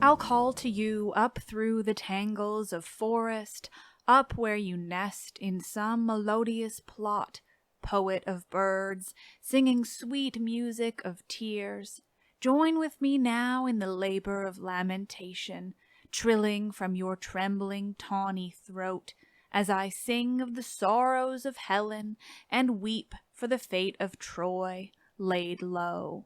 I'll call to you up through the tangles of forest, up where you nest in some melodious plot, poet of birds, singing sweet music of tears. Join with me now in the labor of lamentation, trilling from your trembling tawny throat, as I sing of the sorrows of Helen and weep for the fate of Troy laid low.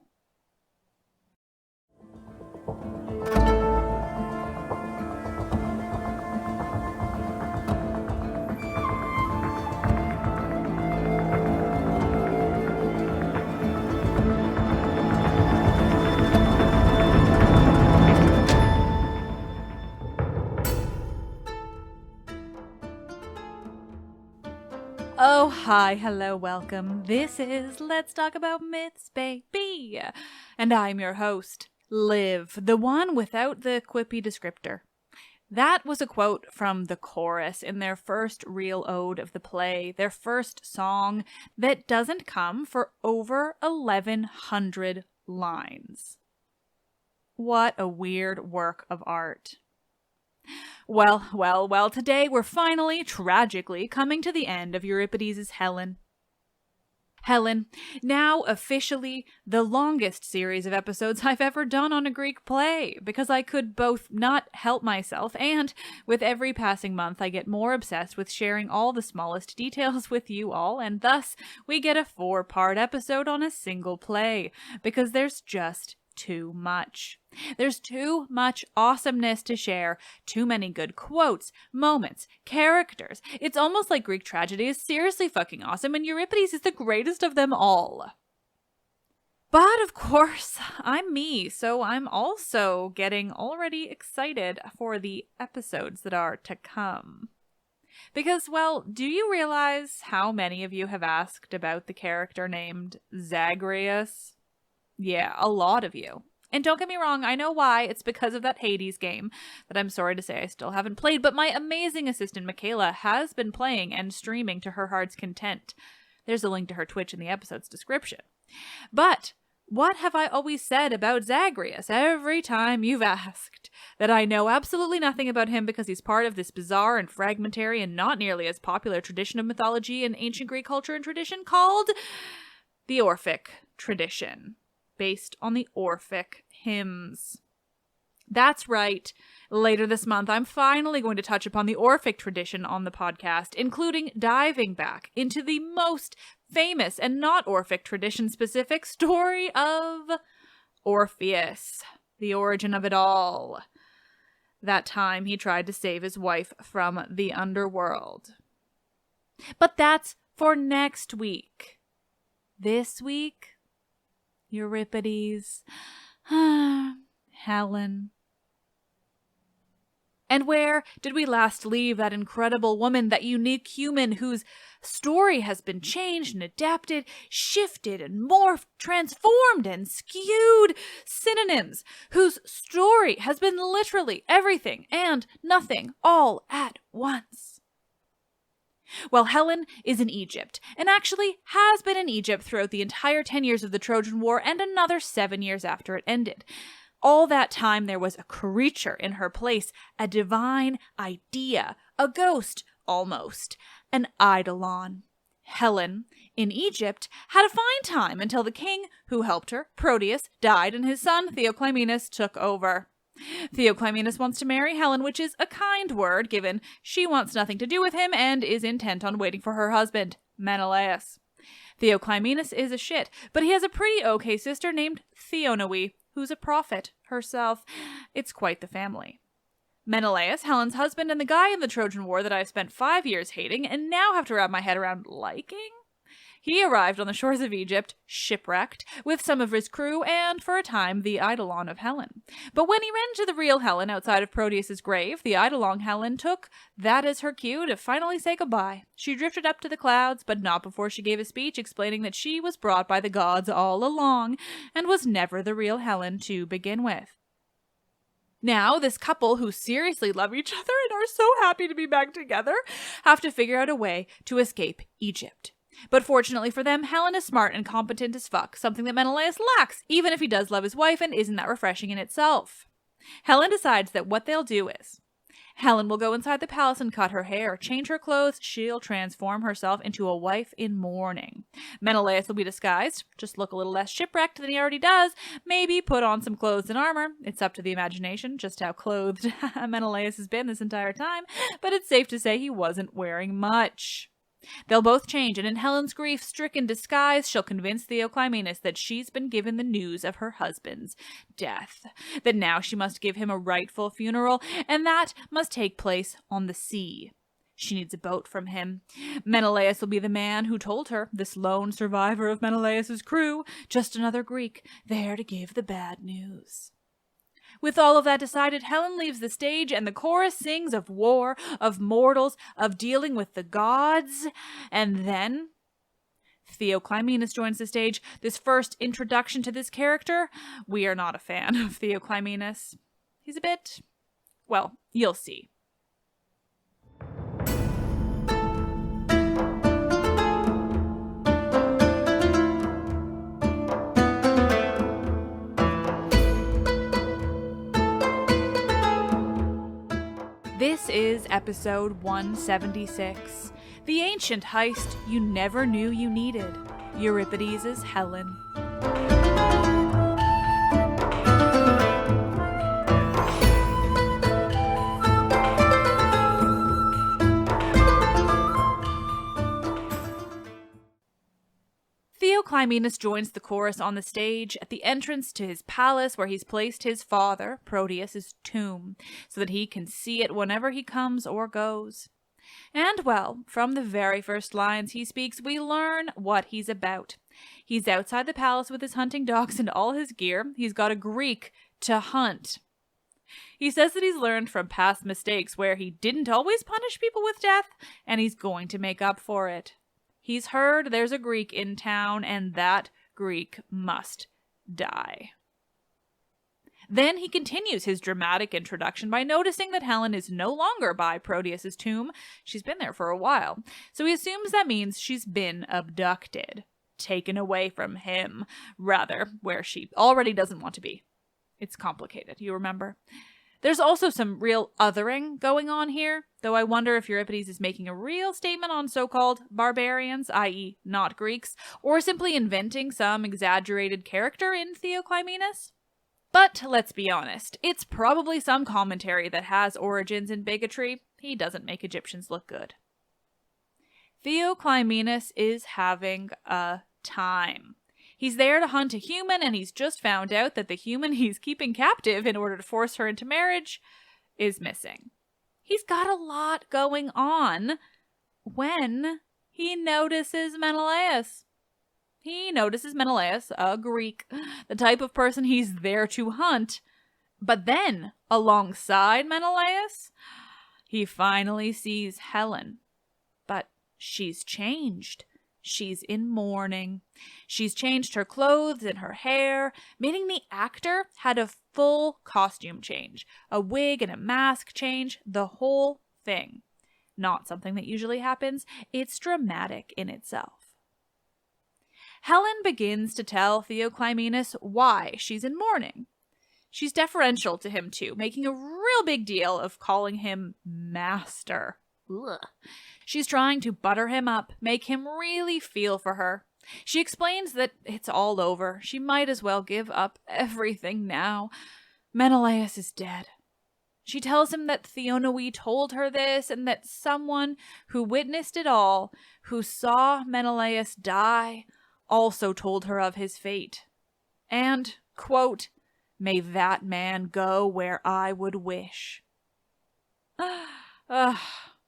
Oh, hi, hello, welcome. This is Let's Talk About Myths, baby. And I'm your host, Liv, the one without the quippy descriptor. That was a quote from the chorus in their first real ode of the play, their first song that doesn't come for over 1,100 lines. What a weird work of art. Well, today we're finally, tragically, coming to the end of Euripides' Helen. Helen, now officially the longest series of episodes I've ever done on a Greek play, because I could both not help myself and, with every passing month, I get more obsessed with sharing all the smallest details with you all, and thus we get a 4-part episode on a single play, because there's just too much. There's too much awesomeness to share, too many good quotes, moments, characters. It's almost like Greek tragedy is seriously fucking awesome and Euripides is the greatest of them all. But of course, I'm me, so I'm also getting already excited for the episodes that are to come. Because, well, do you realize how many of you have asked about the character named Zagreus? Yeah, a lot of you. And don't get me wrong, I know why. It's because of that Hades game that I'm sorry to say I still haven't played, but my amazing assistant Michaela has been playing and streaming to her heart's content. There's a link to her Twitch in the episode's description. But what have I always said about Zagreus every time you've asked? That I know absolutely nothing about him because he's part of this bizarre and fragmentary and not nearly as popular tradition of mythology in ancient Greek culture and tradition called the Orphic tradition, based on the Orphic hymns. That's right. Later this month, I'm finally going to touch upon the Orphic tradition on the podcast, including diving back into the most famous and not Orphic tradition-specific story of Orpheus, the origin of it all. That time he tried to save his wife from the underworld. But that's for next week. This week, Euripides, Helen. And where did we last leave that incredible woman, that unique human whose story has been changed and adapted, shifted and morphed, transformed and skewed? Synonyms, whose story has been literally everything and nothing all at once. Well, Helen is in Egypt, and actually has been in Egypt throughout the entire 10 years of the Trojan War and another 7 years after it ended. All that time there was a creature in her place, a divine idea, a ghost, almost, an eidolon. Helen, in Egypt, had a fine time until the king who helped her, Proteus, died and his son, Theoclymenus, took over. Theoclymenus wants to marry Helen, which is a kind word given she wants nothing to do with him and is intent on waiting for her husband, Menelaus. Theoclymenus is a shit, but he has a pretty okay sister named Theonoe, who's a prophet herself. It's quite the family. Menelaus, Helen's husband, and the guy in the Trojan War that I've spent 5 years hating and now have to wrap my head around liking? He arrived on the shores of Egypt, shipwrecked, with some of his crew and, for a time, the eidolon of Helen. But when he ran into the real Helen outside of Proteus's grave, the eidolon Helen took that as her cue to finally say goodbye. She drifted up to the clouds, but not before she gave a speech explaining that she was brought by the gods all along and was never the real Helen to begin with. Now, this couple who seriously love each other and are so happy to be back together have to figure out a way to escape Egypt. But fortunately for them, Helen is smart and competent as fuck, something that Menelaus lacks, even if he does love his wife, and isn't that refreshing in itself. Helen decides that what they'll do is, Helen will go inside the palace and cut her hair, change her clothes, she'll transform herself into a wife in mourning. Menelaus will be disguised, just look a little less shipwrecked than he already does, maybe put on some clothes and armor. It's up to the imagination just how clothed Menelaus has been this entire time, but it's safe to say he wasn't wearing much. They'll both change, and in Helen's grief-stricken disguise, she'll convince Theoclymenus that she's been given the news of her husband's death, that now she must give him a rightful funeral, and that must take place on the sea. She needs a boat from him. Menelaus will be the man who told her, this lone survivor of Menelaus's crew, just another Greek, there to give the bad news. With all of that decided, Helen leaves the stage and the chorus sings of war, of mortals, of dealing with the gods. And then Theoclymenus joins the stage. This first introduction to this character, we are not a fan of Theoclymenus. He's a bit, well, you'll see. This is episode 176, the ancient heist you never knew you needed, Euripides' Helen. Theoclymenus joins the chorus on the stage at the entrance to his palace where he's placed his father, Proteus's tomb, so that he can see it whenever he comes or goes. And, well, from the very first lines he speaks, we learn what he's about. He's outside the palace with his hunting dogs and all his gear. He's got a Greek to hunt. He says that he's learned from past mistakes where he didn't always punish people with death, and he's going to make up for it. He's heard there's a Greek in town, and that Greek must die. Then he continues his dramatic introduction by noticing that Helen is no longer by Proteus's tomb. She's been there for a while, so he assumes that means she's been abducted, taken away from him, rather, where she already doesn't want to be. It's complicated, you remember? There's also some real othering going on here, though I wonder if Euripides is making a real statement on so-called barbarians, i.e. not Greeks, or simply inventing some exaggerated character in Theoclymenus. But let's be honest, it's probably some commentary that has origins in bigotry. He doesn't make Egyptians look good. Theoclymenus is having a time. He's there to hunt a human, and he's just found out that the human he's keeping captive in order to force her into marriage is missing. He's got a lot going on when he notices Menelaus. He notices Menelaus, a Greek, the type of person he's there to hunt. But then, alongside Menelaus, he finally sees Helen. But she's changed. She's in mourning. She's changed her clothes and her hair, meaning the actor had a full costume change, a wig and a mask change, the whole thing. Not something that usually happens. It's dramatic in itself. Helen begins to tell Theoclymenus why she's in mourning. She's deferential to him too, making a real big deal of calling him master. Ugh. She's trying to butter him up, make him really feel for her. She explains that it's all over. She might as well give up everything now. Menelaus is dead. She tells him that Theonoe told her this, and that someone who witnessed it all, who saw Menelaus die, also told her of his fate. And, quote, "May that man go where I would wish."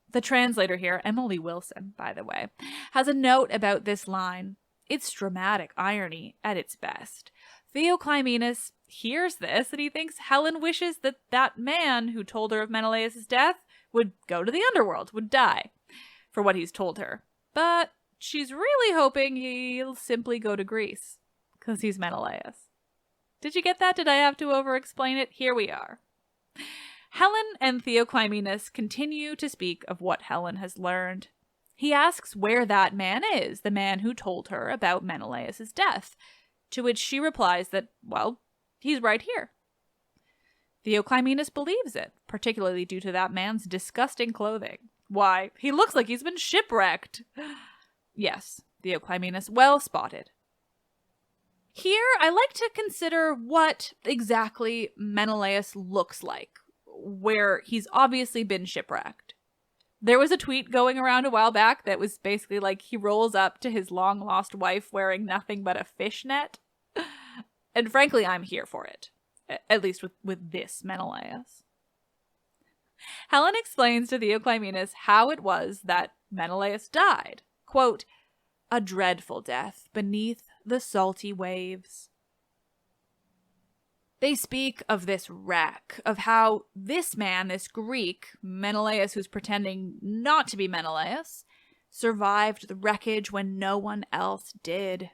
The translator here, Emily Wilson, by the way, has a note about this line. It's dramatic irony at its best. Theoclymenus hears this and he thinks Helen wishes that that man who told her of Menelaus' death would go to the underworld, would die for what he's told her. But she's really hoping he'll simply go to Greece because he's Menelaus. Did you get that? Did I have to over-explain it? Here we are. Helen and Theoclymenus continue to speak of what Helen has learned. He asks where that man is, the man who told her about Menelaus' death, to which she replies that, well, he's right here. Theoclymenus believes it, particularly due to that man's disgusting clothing. Why, he looks like he's been shipwrecked. Yes, Theoclymenus, well spotted. Here, I like to consider what exactly Menelaus looks like, where he's obviously been shipwrecked. There was a tweet going around a while back that was basically like he rolls up to his long-lost wife wearing nothing but a fishnet. And frankly, I'm here for it. At least with this Menelaus. Helen explains to Theoclymenus how it was that Menelaus died. Quote, "A dreadful death beneath the salty waves." They speak of this wreck, of how this man, this Greek, Menelaus, who's pretending not to be Menelaus, survived the wreckage when no one else did.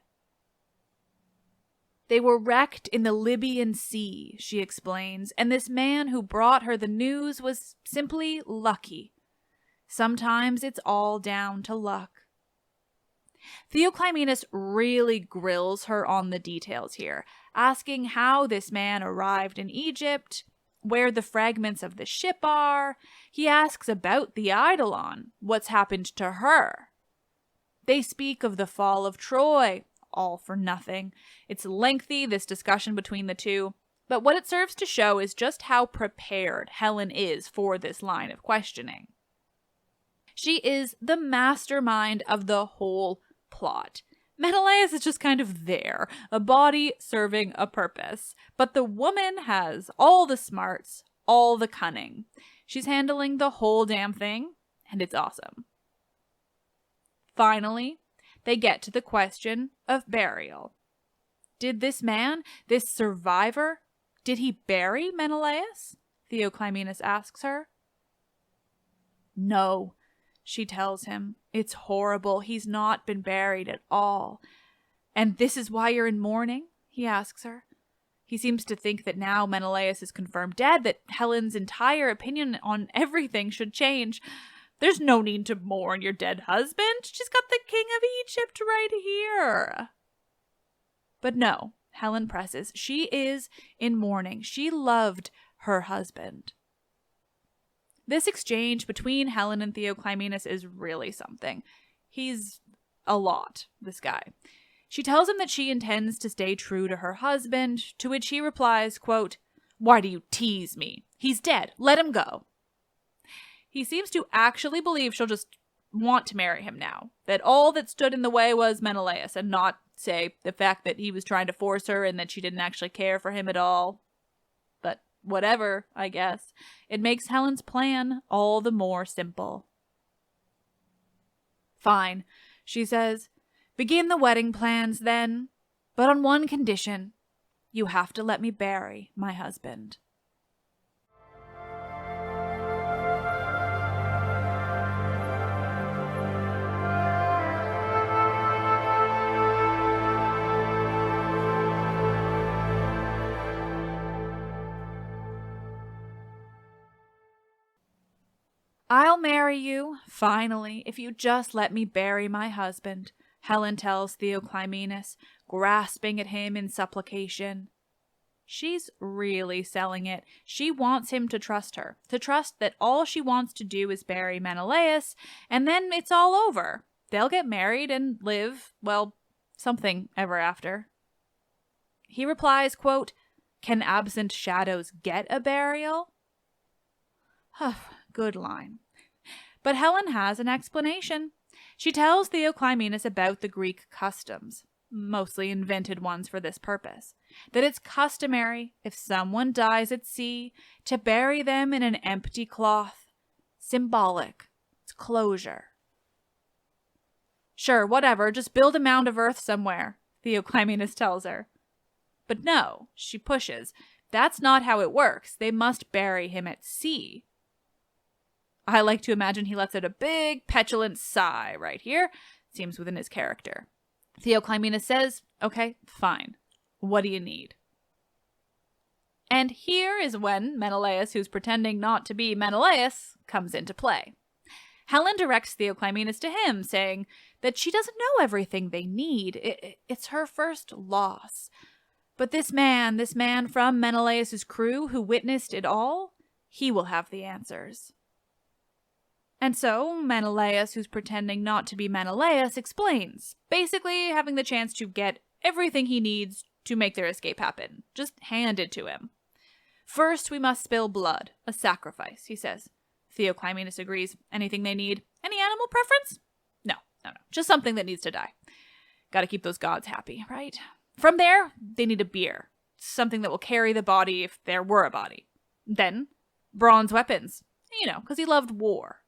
They were wrecked in the Libyan Sea, she explains, and this man who brought her the news was simply lucky. Sometimes it's all down to luck. Theoclymenus really grills her on the details here, asking how this man arrived in Egypt, where the fragments of the ship are. He asks about the Eidolon, what's happened to her. They speak of the fall of Troy, all for nothing. It's lengthy, this discussion between the two, but what it serves to show is just how prepared Helen is for this line of questioning. She is the mastermind of the whole plot. Menelaus is just kind of there, a body serving a purpose. But the woman has all the smarts, all the cunning. She's handling the whole damn thing, and it's awesome. Finally, they get to the question of burial. Did this man, this survivor, did he bury Menelaus? Theoclymenus asks her. No, she tells him. It's horrible. He's not been buried at all. And this is why you're in mourning? He asks her. He seems to think that now Menelaus is confirmed dead, that Helen's entire opinion on everything should change. There's no need to mourn your dead husband. She's got the king of Egypt right here. But no, Helen presses. She is in mourning. She loved her husband. This exchange between Helen and Theoclymenus is really something. He's a lot, this guy. She tells him that she intends to stay true to her husband, to which he replies, quote, "Why do you tease me? He's dead. Let him go." He seems to actually believe she'll just want to marry him now, that all that stood in the way was Menelaus, and not, say, the fact that he was trying to force her and that she didn't actually care for him at all. But whatever, I guess. It makes Helen's plan all the more simple. Fine, she says. Begin the wedding plans then, but on one condition. You have to let me bury my husband. I'll marry you, finally, if you just let me bury my husband, Helen tells Theoclymenus, grasping at him in supplication. She's really selling it. She wants him to trust her, to trust that all she wants to do is bury Menelaus, and then it's all over. They'll get married and live, well, something ever after. He replies, quote, "Can absent shadows get a burial?" Good line. But Helen has an explanation. She tells Theoclymenus about the Greek customs, mostly invented ones for this purpose, that it's customary, if someone dies at sea, to bury them in an empty cloth. Symbolic. It's closure. Sure, whatever, just build a mound of earth somewhere, Theoclymenus tells her. But no, she pushes. That's not how it works. They must bury him at sea. I like to imagine he lets out a big, petulant sigh right here. Seems within his character. Theoclymenus says, okay, fine. What do you need? And here is when Menelaus, who's pretending not to be Menelaus, comes into play. Helen directs Theoclymenus to him, saying that she doesn't know everything they need. It's her first loss. But this man from Menelaus' crew who witnessed it all, he will have the answers. And so Menelaus, who's pretending not to be Menelaus, explains, basically having the chance to get everything he needs to make their escape happen. Just handed to him. First, we must spill blood, a sacrifice, he says. Theoclymenus agrees. Anything they need? Any animal preference? No. Just something that needs to die. Gotta keep those gods happy, right? From there, they need a bier. Something that will carry the body if there were a body. Then, bronze weapons. Because he loved war.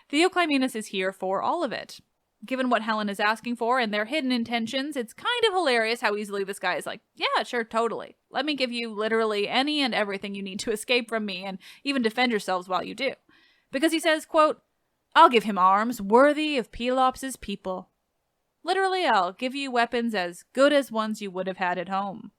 Theoclymenus is here for all of it. Given what Helen is asking for and their hidden intentions, it's kind of hilarious how easily this guy is like, yeah, sure, totally. Let me give you literally any and everything you need to escape from me and even defend yourselves while you do. Because he says, quote, I'll give him arms worthy of Pelops' people. Literally, I'll give you weapons as good as ones you would have had at home.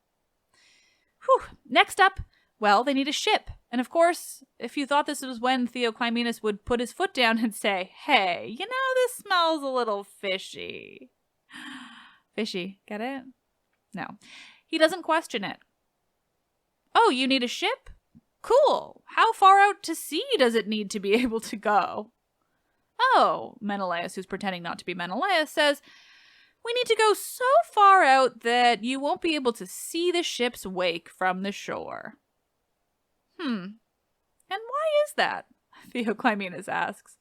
Whew. Next up, well, they need a ship. And of course, if you thought this was when Theoclymenus would put his foot down and say, hey, this smells a little fishy. Fishy, get it? No. He doesn't question it. Oh, you need a ship? Cool. How far out to sea does it need to be able to go? Oh, Menelaus, who's pretending not to be Menelaus, says, we need to go so far out that you won't be able to see the ship's wake from the shore. And why is that? Theoclymenus asks.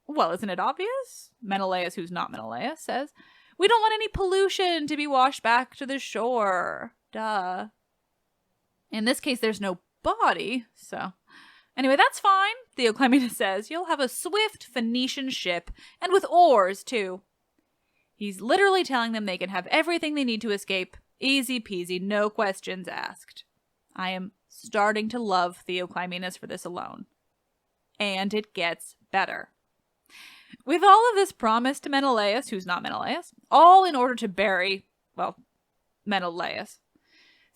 Well, isn't it obvious? Menelaus, who's not Menelaus, says, we don't want any pollution to be washed back to the shore. Duh. In this case, there's no body, so... Anyway, that's fine, Theoclymenus says. You'll have a swift Phoenician ship, and with oars, too. He's literally telling them they can have everything they need to escape. Easy peasy, no questions asked. I am starting to love Theoclymenus for this alone. And it gets better. With all of this promise to Menelaus, who's not Menelaus, all in order to bury, Menelaus,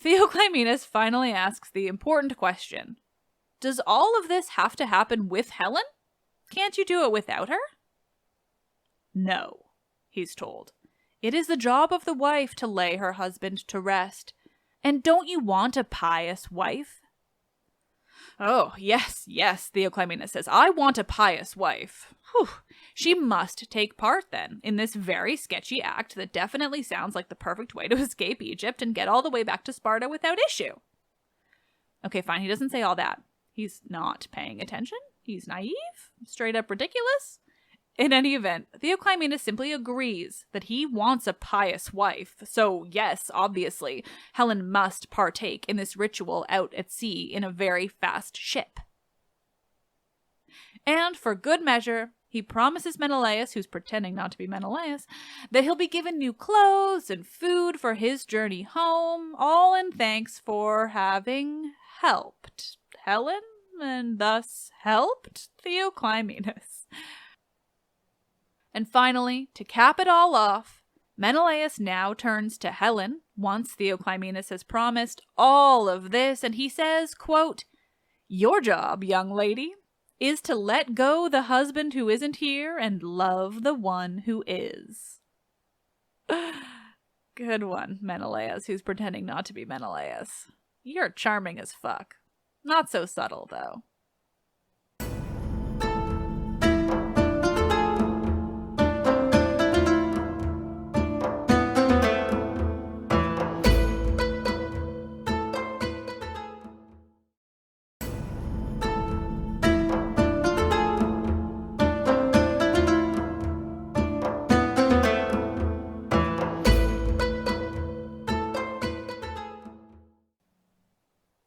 Theoclymenus finally asks the important question. Does all of this have to happen with Helen? Can't you do it without her? No, he's told. It is the job of the wife to lay her husband to rest. And don't you want a pious wife? Oh, yes, Theoclymenus says. I want a pious wife. Whew. She must take part, then, in this very sketchy act that definitely sounds like the perfect way to escape Egypt and get all the way back to Sparta without issue. Okay, fine, he doesn't say all that. He's not paying attention. He's naive. Straight up ridiculous. In any event, Theoclymenus simply agrees that he wants a pious wife. So, yes, obviously, Helen must partake in this ritual out at sea in a very fast ship. And for good measure, he promises Menelaus, who's pretending not to be Menelaus, that he'll be given new clothes and food for his journey home, all in thanks for having helped Helen, and thus helped Theoclymenus. And finally, to cap it all off, Menelaus now turns to Helen, once Theoclymenus has promised all of this, and he says, quote, your job, young lady, is to let go the husband who isn't here and love the one who is. Good one, Menelaus, who's pretending not to be Menelaus. You're charming as fuck. Not so subtle, though.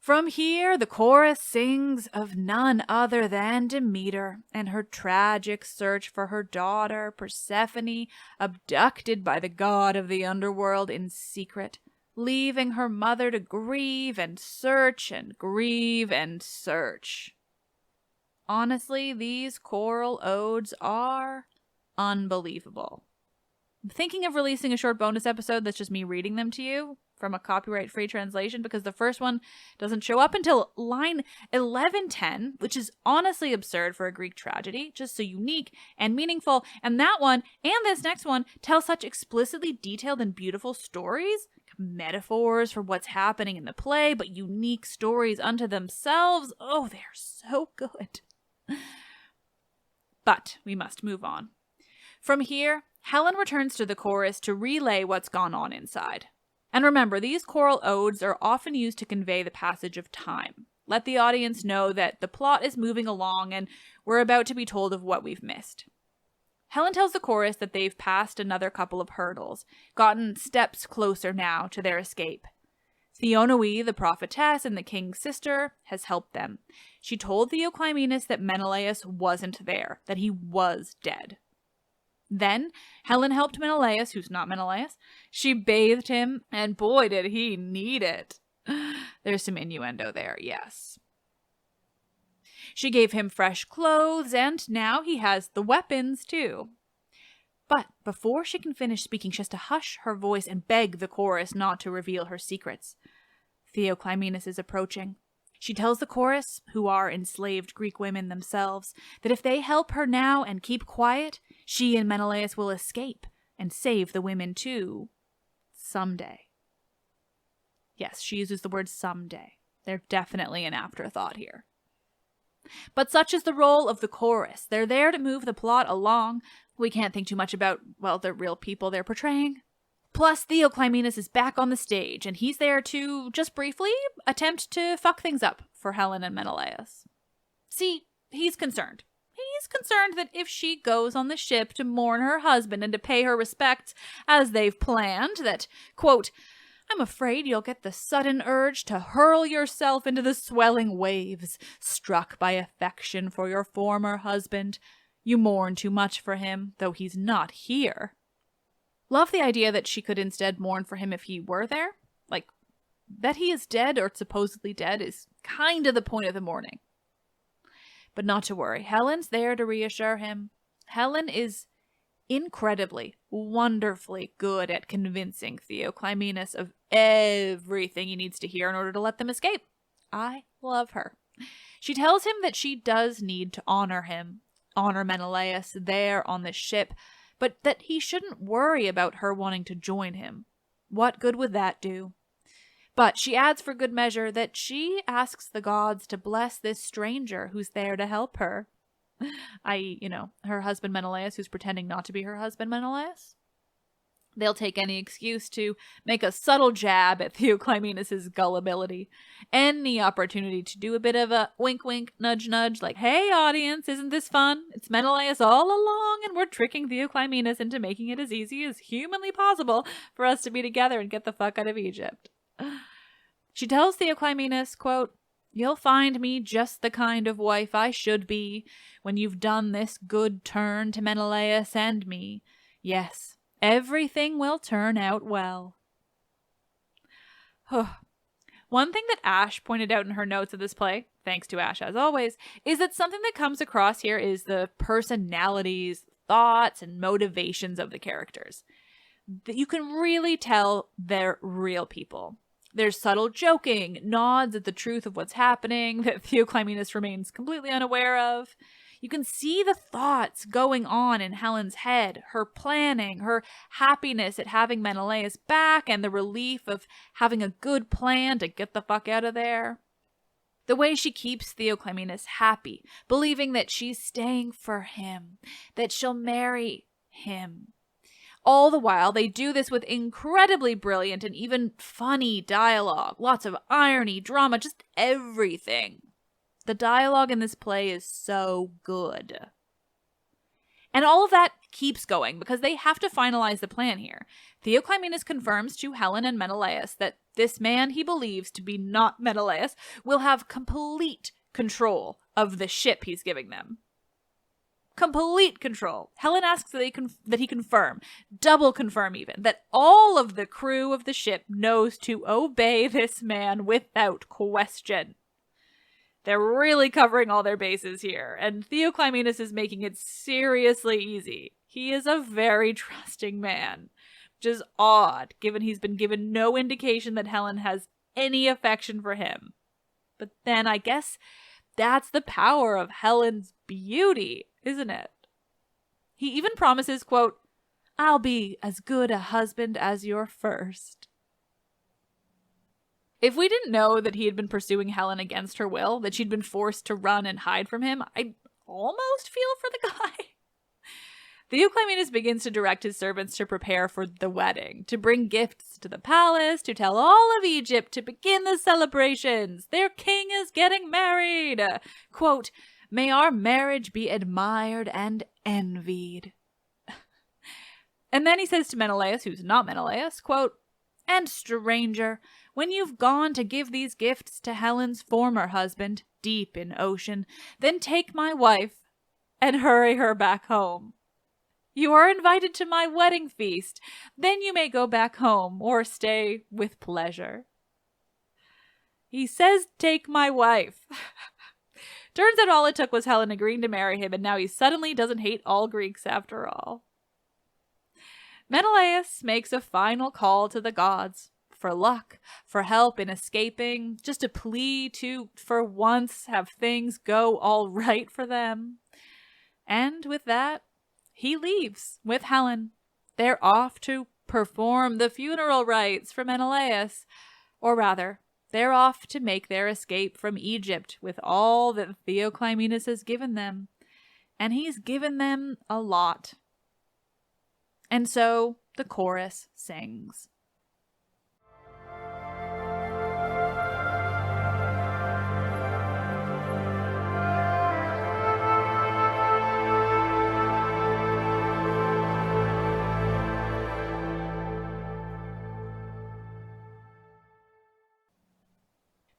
From here, the chorus sings of none other than Demeter and her tragic search for her daughter, Persephone, abducted by the god of the underworld in secret, leaving her mother to grieve and search and grieve and search. Honestly, these choral odes are unbelievable. I'm thinking of releasing a short bonus episode that's just me reading them to you. from a copyright-free translation because the first one doesn't show up until line 1110, which is honestly absurd for a Greek tragedy, just so unique and meaningful. And that one and this next one tell such explicitly detailed and beautiful stories, metaphors for what's happening in the play, but unique stories unto themselves. Oh, they're so good. But we must move on. From here, Helen returns to the chorus to relay what's gone on inside. And remember, these choral odes are often used to convey the passage of time. Let the audience know that the plot is moving along and we're about to be told of what we've missed. Helen tells the chorus that they've passed another couple of hurdles, gotten steps closer now to their escape. Theonoe, the prophetess and the king's sister, has helped them. She told Theoclymenus that Menelaus wasn't there, that he was dead. Then, Helen helped Menelaus, who's not Menelaus. She bathed him, and boy, did he need it. There's some innuendo there, yes. She gave him fresh clothes, and now he has the weapons, too. But before she can finish speaking, she has to hush her voice and beg the chorus not to reveal her secrets. Theoclymenus is approaching. She tells the chorus, who are enslaved Greek women themselves, that if they help her now and keep quiet, she and Menelaus will escape and save the women too. Someday. Yes, she uses the word someday. They're definitely an afterthought here. But such is the role of the chorus. They're there to move the plot along. We can't think too much about, well, the real people they're portraying. Plus, Theoclymenus is back on the stage, and he's there to, just briefly, attempt to fuck things up for Helen and Menelaus. See, he's concerned. He's concerned that if she goes on the ship to mourn her husband and to pay her respects as they've planned, that, quote, I'm afraid you'll get the sudden urge to hurl yourself into the swelling waves, struck by affection for your former husband. You mourn too much for him, though he's not here. Love the idea that she could instead mourn for him if he were there. Like, that he is dead or supposedly dead is kind of the point of the mourning. But not to worry, Helen's there to reassure him. Helen is incredibly, wonderfully good at convincing Theoclymenus of everything he needs to hear in order to let them escape. I love her. She tells him that she does need to honor him, honor Menelaus there on the ship, but that he shouldn't worry about her wanting to join him. What good would that do? But she adds for good measure that she asks the gods to bless this stranger who's there to help her. I.e., her husband Menelaus, who's pretending not to be her husband Menelaus. They'll take any excuse to make a subtle jab at Theoclymenus' gullibility. Any opportunity to do a bit of a wink wink, nudge nudge, like, hey audience, isn't this fun? It's Menelaus all along and we're tricking Theoclymenus into making it as easy as humanly possible for us to be together and get the fuck out of Egypt. She tells Theoclymenus, quote, you'll find me just the kind of wife I should be when you've done this good turn to Menelaus and me. Yes, everything will turn out well. One thing that Ash pointed out in her notes of this play, thanks to Ash as always, is that something that comes across here is the personalities, thoughts, and motivations of the characters. That you can really tell they're real people. There's subtle joking, nods at the truth of what's happening that Theoclymenus remains completely unaware of. You can see the thoughts going on in Helen's head, her planning, her happiness at having Menelaus back, and the relief of having a good plan to get the fuck out of there. The way she keeps Theoclymenus happy, believing that she's staying for him, that she'll marry him. All the while, they do this with incredibly brilliant and even funny dialogue. Lots of irony, drama, just everything. The dialogue in this play is so good. And all of that keeps going because they have to finalize the plan here. Theoclymenus confirms to Helen and Menelaus that this man he believes to be not Menelaus will have complete control of the ship he's giving them. Complete control. Helen asks that he confirm, double confirm even, that all of the crew of the ship knows to obey this man without question. They're really covering all their bases here, and Theoclymenus is making it seriously easy. He is a very trusting man. which is odd, given he's been given no indication that Helen has any affection for him. But then I guess that's the power of Helen's beauty, isn't it? He even promises, quote, "I'll be as good a husband as your first." If we didn't know that he had been pursuing Helen against her will, that she'd been forced to run and hide from him, I'd almost feel for the guy. Theoclymenus begins to direct his servants to prepare for the wedding, to bring gifts to the palace, to tell all of Egypt to begin the celebrations. Their king is getting married. Quote, "May our marriage be admired and envied." And then he says to Menelaus, who's not Menelaus, quote, "And stranger, when you've gone to give these gifts to Helen's former husband, deep in ocean, then take my wife and hurry her back home. You are invited to my wedding feast. Then you may go back home or stay with pleasure." He says, "Take my wife." Turns out all it took was Helen agreeing to marry him, and now he suddenly doesn't hate all Greeks after all. Menelaus makes a final call to the gods for luck, for help in escaping, just a plea to, for once, have things go all right for them. And with that, he leaves with Helen. They're off to perform the funeral rites for Menelaus. Or rather, they're off to make their escape from Egypt with all that Theoclymenus has given them. And he's given them a lot. And so the chorus sings.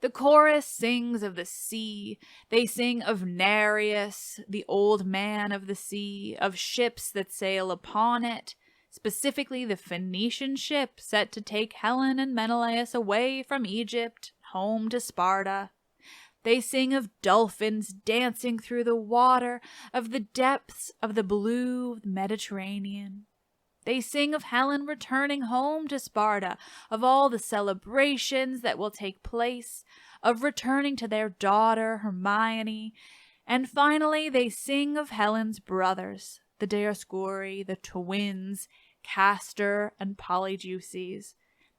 The chorus sings of the sea. They sing of Nereus, the old man of the sea, of ships that sail upon it, specifically the Phoenician ship set to take Helen and Menelaus away from Egypt, home to Sparta. They sing of dolphins dancing through the water, of the depths of the blue Mediterranean. They sing of Helen returning home to Sparta, of all the celebrations that will take place, of returning to their daughter Hermione, and finally they sing of Helen's brothers, the Dioscuri, the twins, Castor and Polydeuces,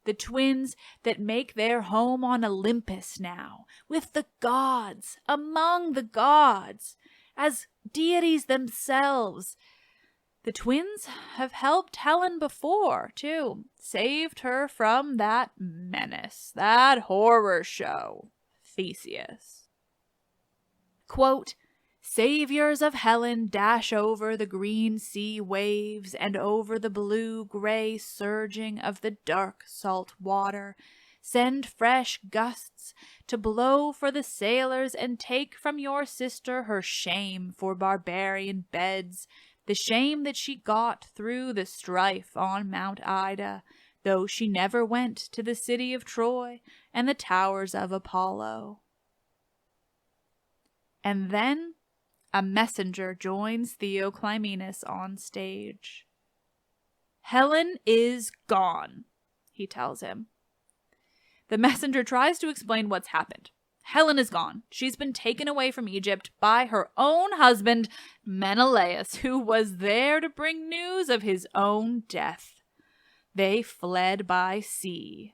the twins that make their home on Olympus now, with the gods, among the gods, as deities themselves. The twins have helped Helen before, too, saved her from that menace, that horror show, Theseus. Quote, "Saviors of Helen dash over the green sea waves and over the blue-gray surging of the dark salt water. Send fresh gusts to blow for the sailors and take from your sister her shame for barbarian beds, the shame that she got through the strife on Mount Ida, though she never went to the city of Troy and the towers of Apollo." And then a messenger joins Theoclymenus on stage. "Helen is gone," he tells him. The messenger tries to explain what's happened. Helen is gone. She's been taken away from Egypt by her own husband, Menelaus, who was there to bring news of his own death. They fled by sea.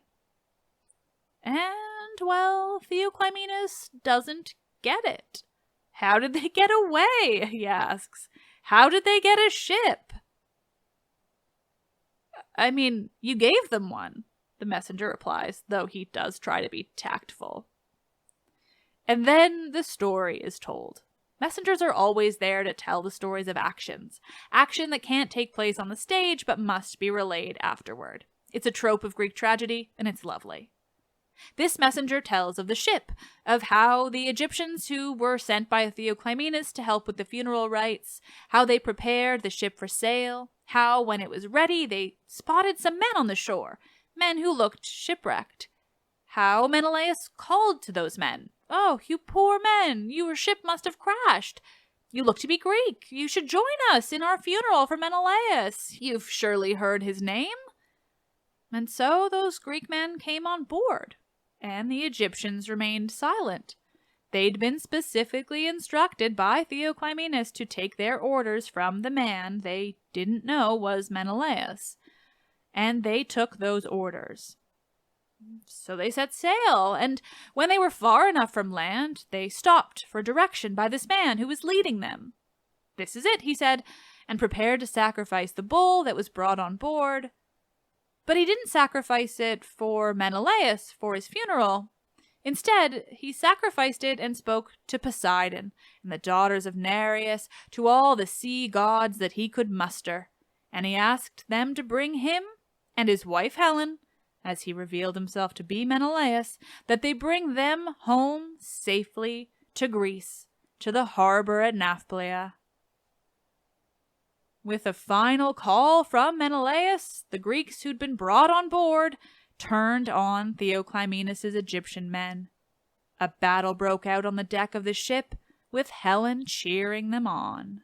And, well, Theoclymenus doesn't get it. How did they get away, he asks. How did they get a ship? I mean, you gave them one, the messenger replies, though he does try to be tactful. And then the story is told. Messengers are always there to tell the stories of actions. Action that can't take place on the stage, but must be relayed afterward. It's a trope of Greek tragedy, and it's lovely. This messenger tells of the ship, of how the Egyptians who were sent by Theoclymenus to help with the funeral rites, how they prepared the ship for sail, how, when it was ready, they spotted some men on the shore, men who looked shipwrecked. How Menelaus called to those men. "Oh, you poor men, your ship must have crashed. You look to be Greek. You should join us in our funeral for Menelaus. You've surely heard his name?" And so those Greek men came on board, and the Egyptians remained silent. They'd been specifically instructed by Theoclymenus to take their orders from the man they didn't know was Menelaus, and they took those orders. So they set sail, and when they were far enough from land, they stopped for direction by this man who was leading them. "This is it," he said, and prepared to sacrifice the bull that was brought on board. But he didn't sacrifice it for Menelaus for his funeral. Instead, he sacrificed it and spoke to Poseidon and the daughters of Nereus, to all the sea gods that he could muster, and he asked them to bring him and his wife Helen, as he revealed himself to be Menelaus, that they bring them home safely to Greece, to the harbor at Nafplea. With a final call from Menelaus, the Greeks who'd been brought on board turned on Theoclymenus' Egyptian men. A battle broke out on the deck of the ship, with Helen cheering them on.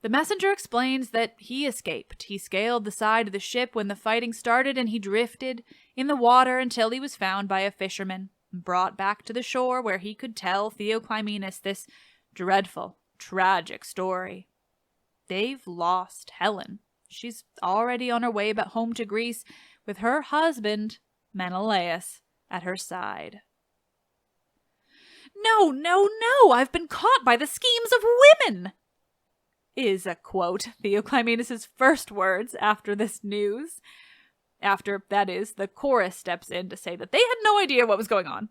The messenger explains that he escaped. He scaled the side of the ship when the fighting started, and he drifted in the water until he was found by a fisherman and brought back to the shore, where he could tell Theoclymenus this dreadful, tragic story. They've lost Helen. She's already on her way back home to Greece with her husband, Menelaus, at her side. "No, no, no! I've been caught by the schemes of women!" is a quote, Theoclymenus' first words after this news. After, that is, the chorus steps in to say that they had no idea what was going on.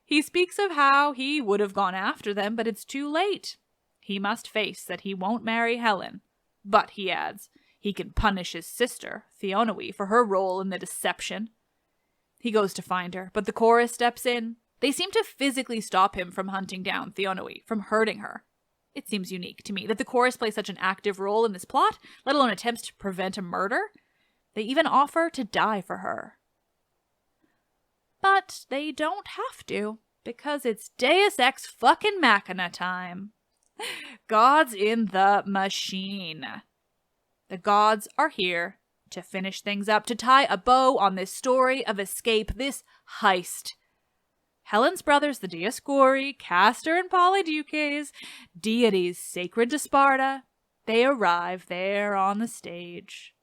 He speaks of how he would have gone after them, but it's too late. He must face that he won't marry Helen. But, he adds, he can punish his sister, Theonoe, for her role in the deception. He goes to find her, but the chorus steps in. They seem to physically stop him from hunting down Theonoe, from hurting her. It seems unique to me that the chorus plays such an active role in this plot, let alone attempts to prevent a murder. They even offer to die for her. But they don't have to, because it's Deus Ex fucking Machina time. Gods in the machine. The gods are here to finish things up, to tie a bow on this story of escape, this heist. Helen's brothers, the Dioscuri, Castor and Polydeuces, deities sacred to Sparta, they arrive there on the stage.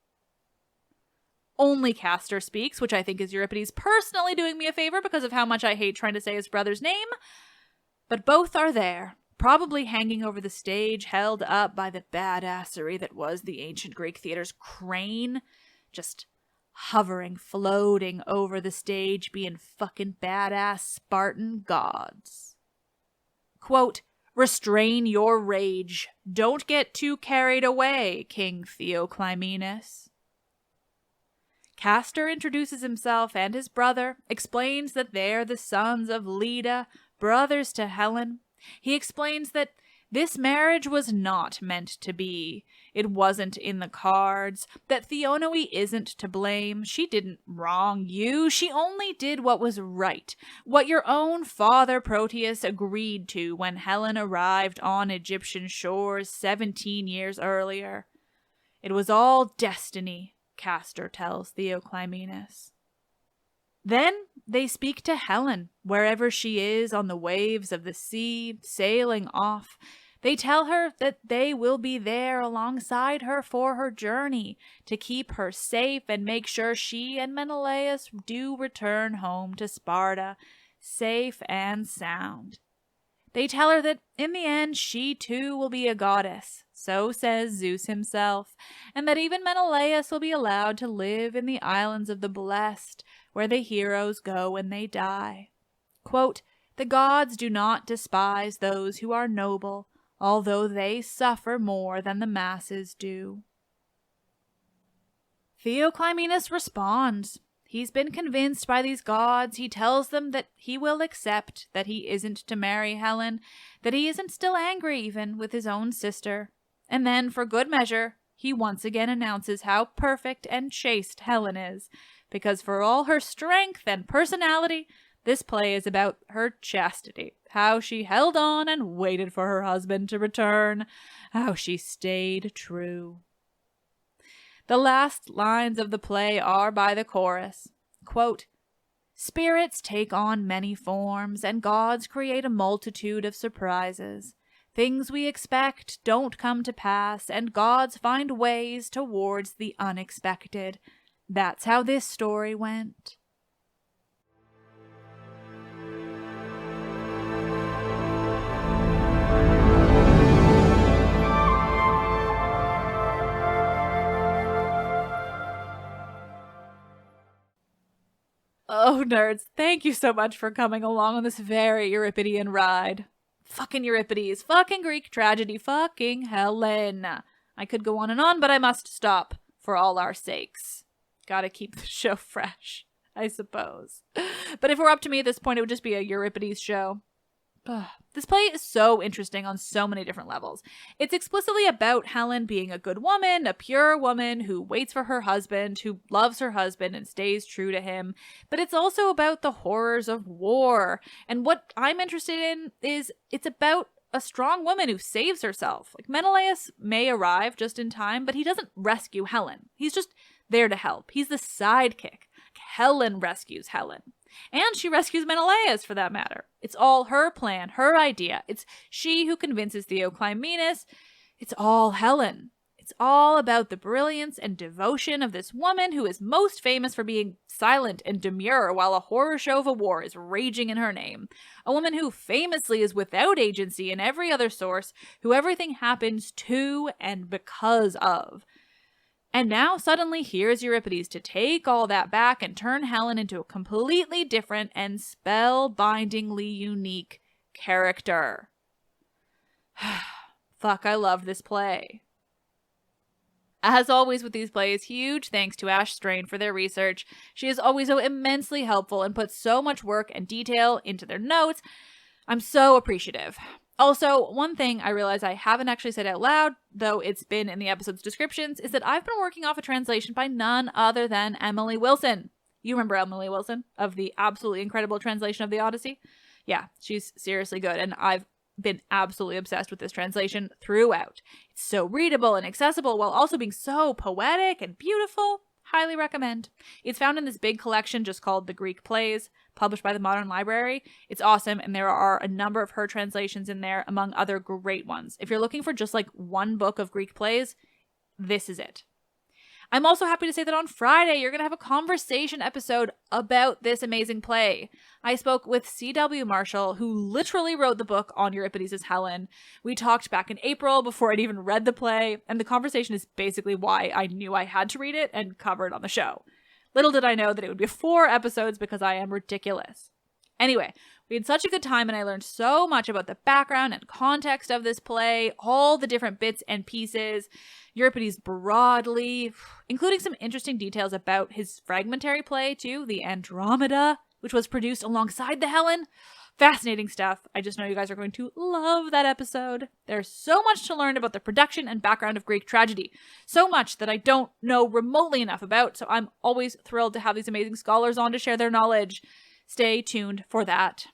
Only Castor speaks, which I think is Euripides personally doing me a favor because of how much I hate trying to say his brother's name. But both are there, probably hanging over the stage, held up by the badassery that was the ancient Greek theater's crane, just hovering, floating over the stage, being fucking badass Spartan gods. Quote, "Restrain your rage. Don't get too carried away, King Theoclymenus." Castor introduces himself and his brother, explains that they're the sons of Leda, brothers to Helen. He explains that this marriage was not meant to be. It wasn't in the cards. That Theonoe isn't to blame. She didn't wrong you. She only did what was right. What your own father Proteus agreed to when Helen arrived on Egyptian shores 17 years earlier. It was all destiny, Castor tells Theoclymenus. Then they speak to Helen, wherever she is on the waves of the sea, sailing off. They tell her that they will be there alongside her for her journey, to keep her safe and make sure she and Menelaus do return home to Sparta, safe and sound. They tell her that in the end she too will be a goddess, so says Zeus himself, and that even Menelaus will be allowed to live in the islands of the blessed, where the heroes go when they die. Quote, "The gods do not despise those who are noble, although they suffer more than the masses do." Theoclymenus responds. He's been convinced by these gods. He tells them that he will accept that he isn't to marry Helen, that he isn't still angry even with his own sister. And then, for good measure, he once again announces how perfect and chaste Helen is, because for all her strength and personality, this play is about her chastity, how she held on and waited for her husband to return, how she stayed true. The last lines of the play are by the chorus. Quote, "Spirits take on many forms, and gods create a multitude of surprises. Things we expect don't come to pass, and gods find ways towards the unexpected. That's how this story went." Oh, nerds, thank you so much for coming along on this very Euripidean ride. Fucking Euripides, fucking Greek tragedy, fucking Helen. I could go on, but I must stop for all our sakes. Gotta keep the show fresh, I suppose. But if it were up to me at this point, it would just be a Euripides show. This play is so interesting on so many different levels. It's explicitly about Helen being a good woman, a pure woman who waits for her husband, who loves her husband and stays true to him. But it's also about the horrors of war. And what I'm interested in is it's about a strong woman who saves herself. Like, Menelaus may arrive just in time, but he doesn't rescue Helen. He's just there to help. He's the sidekick. Helen rescues Helen. And she rescues Menelaus, for that matter. It's all her plan, her idea. It's she who convinces Theoclymenus. It's all Helen. It's all about the brilliance and devotion of this woman who is most famous for being silent and demure while a horror show of a war is raging in her name. A woman who famously is without agency in every other source, who everything happens to and because of. And now, suddenly, here's Euripides to take all that back and turn Helen into a completely different and spellbindingly unique character. Fuck, I love this play. As always with these plays, huge thanks to Ash Strain for their research. She is always so immensely helpful and puts so much work and detail into their notes. I'm so appreciative. Also, one thing I realize I haven't actually said out loud, though it's been in the episode's descriptions, is that I've been working off a translation by none other than Emily Wilson. You remember Emily Wilson of the absolutely incredible translation of the Odyssey? Yeah, she's seriously good, and I've been absolutely obsessed with this translation throughout. It's so readable and accessible while also being so poetic and beautiful. Highly recommend. It's found in this big collection just called The Greek Plays, published by the Modern Library. It's awesome, and there are a number of her translations in there, among other great ones. If you're looking for just like one book of Greek plays, this is it. I'm also happy to say that on Friday, you're going to have a conversation episode about this amazing play. I spoke with C.W. Marshall, who literally wrote the book on Euripides' Helen. We talked back in April before I'd even read the play, and the conversation is basically why I knew I had to read it and cover it on the show. Little did I know that it would be 4 episodes because I am ridiculous. Anyway, we had such a good time, and I learned so much about the background and context of this play, all the different bits and pieces, Euripides broadly, including some interesting details about his fragmentary play too, the Andromeda, which was produced alongside the Helen. Fascinating stuff. I just know you guys are going to love that episode. There's so much to learn about the production and background of Greek tragedy. So much that I don't know remotely enough about, so I'm always thrilled to have these amazing scholars on to share their knowledge. Stay tuned for that.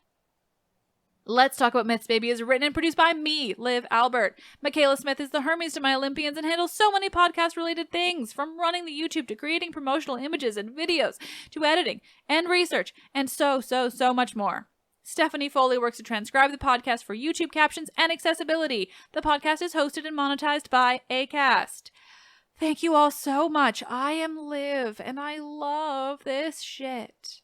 Let's Talk About Myths, Baby is written and produced by me, Liv Albert. Michaela Smith is the Hermes to my Olympians and handles so many podcast-related things, from running the YouTube to creating promotional images and videos, to editing and research, and so much more. Stephanie Foley works to transcribe the podcast for YouTube captions and accessibility. The podcast is hosted and monetized by Acast. Thank you all so much. I am Liv, and I love this shit.